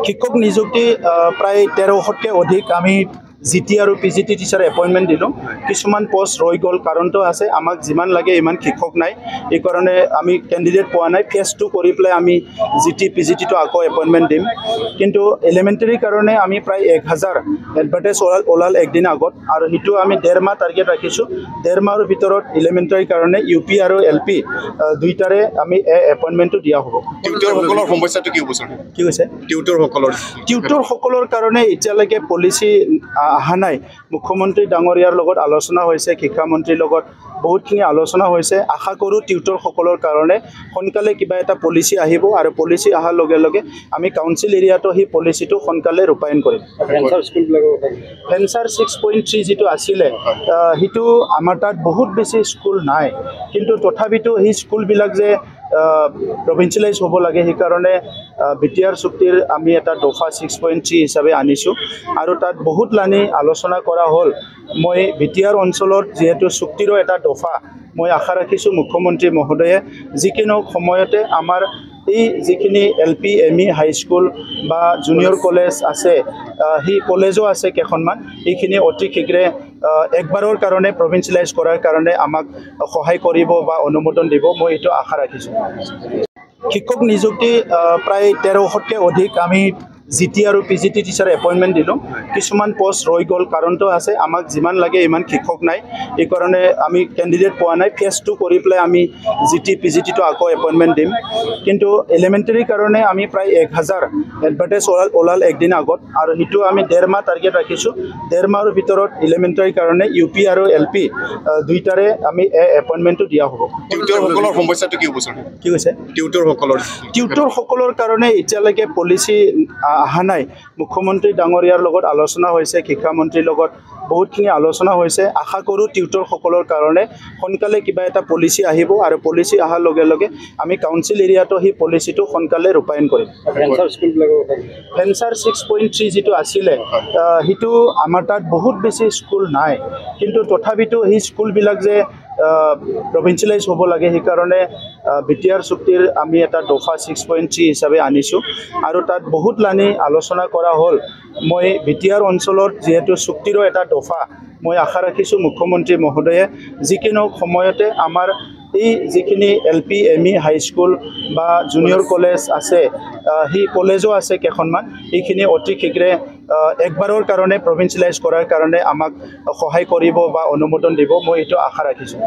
শিক্ষক নিযুক্তি প্ৰায় 1300কে অধিক আমি জিটি আৰু পিজিটি টিচাৰ এপইণ্টমেণ্ট দিলোঁ। কিছুমান পোষ্ট ৰৈ গ'ল, কাৰণটো আছে আমাক যিমান লাগে ইমান শিক্ষক নাই, এই কাৰণে আমি কেণ্ডিডেট পোৱা নাই। ফেজ 2 কৰি পেলাই আমি জিটি পিজিটিটো আকৌ এপইণ্টমেণ্ট দিম। কিন্তু এলিমেণ্টেৰীৰ কাৰণে আমি প্ৰায় 1000 এডভাৰটাইজ ওলাল একদিন আগত, আৰু সেইটো আমি 1.5 মাহ টাৰ্গেট ৰাখিছোঁ। 1.5 মাহৰ ভিতৰত এলিমেণ্টাৰীৰ কাৰণে UP আৰু LP দুইটাৰে আমি এপইণ্টমেণ্টটো দিয়া হ'ব। টিউটৰসকলৰ সমস্যাটো কি হ'ব ছাৰ? কি কৈছে? টিউটৰসকলৰ কাৰণে এতিয়ালৈকে পলিচি অহা নাই। মুখ্যমন্ত্ৰী ডাঙৰীয়াৰ লগত আলোচনা হৈছে, শিক্ষামন্ত্ৰীৰ লগত বহুতখিনি আলোচনা হৈছে। আশা কৰোঁ টিউটৰসকলৰ কাৰণে সোনকালে কিবা এটা পলিচি আহিব, আৰু পলিচি অহাৰ লগে লগে আমি কাউন্সিল এৰিয়াটো সেই পলিচিটো সোনকালে ৰূপায়ণ কৰিম। ভেঞ্চাৰ 6.3 যিটো আছিলে, সেইটো আমাৰ তাত বহুত বেছি স্কুল নাই, কিন্তু তথাপিতো সেই স্কুলবিলাক যে প্ৰভিঞ্চিয়েলাইজ হ'ব লাগে, সেইকাৰণে BTR চুক্তিৰ আমি এটা দফা 6.3 হিচাপে আনিছোঁ, আৰু তাত বহুত লানি আলোচনা কৰা হ'ল। মই BTR অঞ্চলত যিহেতু চুক্তিৰো এটা দফা, মই আশা ৰাখিছোঁ মুখ্যমন্ত্ৰী মহোদয়ে যিকোনো সময়তে আমাৰ এই যিখিনি LP ME হাইস্কুল বা জুনিয়ৰ কলেজ আছে, সেই কলেজো আছে কেইখনমান, এইখিনি অতি শীঘ্ৰে একবাৰৰ কাৰণে প্ৰভিঞ্চিয়েলাইজ কৰাৰ কাৰণে আমাক সহায় কৰিব বা অনুমোদন দিব, মই এইটো আশা ৰাখিছোঁ। শিক্ষক নিযুক্তি প্ৰায় 1300কে অধিক আমি জিটি আৰু পিজিটি টিচাৰ এপইণ্টমেণ্ট দিলোঁ। কিছুমান পোষ্ট ৰৈ গ'ল, কাৰণটো আছে আমাক যিমান লাগে ইমান শিক্ষক নাই, এই কাৰণে আমি কেণ্ডিডেট পোৱা নাই। ফেজ 2 কৰি পেলাই আমি জিটি পিজিটিটো আকৌ এপইণ্টমেণ্ট দিম। কিন্তু এলিমেণ্টেৰীৰ কাৰণে আমি প্ৰায় 1000 এডভাৰটাইজ ওলাল একদিন আগত, আৰু সেইটো আমি 1.5 মাহ টাৰ্গেট ৰাখিছোঁ। 1.5 মাহৰ ভিতৰত এলিমেণ্টাৰীৰ কাৰণে UP আৰু LP দুইটাৰে আমি এপইণ্টমেণ্টটো দিয়া হ'ব। টিউটৰসকলৰ সমস্যাটো কি হ'ব ছাৰ? কি কৈছে? টিউটৰসকলৰ কাৰণে এতিয়ালৈকে পলিচি অহা নাই। মুখ্যমন্ত্ৰী ডাঙৰীয়াৰ লগত আলোচনা হৈছে, শিক্ষামন্ত্ৰীৰ লগত বহুতখিনি আলোচনা হৈছে। আশা কৰোঁ টিউটৰসকলৰ কাৰণে সোনকালে কিবা এটা পলিচি আহিব, আৰু পলিচি অহাৰ লগে লগে আমি কাউন্সিল এৰিয়াটো সেই পলিচিটো সোনকালে ৰূপায়ণ কৰিম। ভেঞ্চাৰ 6.3 যিটো আছিলে, সেইটো আমাৰ তাত বহুত বেছি স্কুল নাই, কিন্তু তথাপিতো সেই স্কুলবিলাক যে প্ৰভিঞ্চিয়েলাইজ হ'ব লাগে, সেইকাৰণে BTR চুক্তিৰ আমি এটা দফা 6.3 হিচাপে আনিছোঁ, আৰু তাত বহুত লানি আলোচনা কৰা হ'ল। মই BTR অঞ্চলত যিহেতু চুক্তিৰো এটা দফা, মই আশা ৰাখিছোঁ মুখ্যমন্ত্ৰী মহোদয়ে যিকোনো সময়তে আমাৰ এই যিখিনি LP ME হাইস্কুল বা জুনিয়ৰ কলেজ আছে, সেই কলেজো আছে কেইখনমান, এইখিনি অতি শীঘ্ৰে একবাৰৰ কাৰণে প্ৰভিঞ্চিয়েলাইজ কৰাৰ কাৰণে আমাক সহায় কৰিব বা অনুমোদন দিব, মই এইটো আশা ৰাখিছোঁ।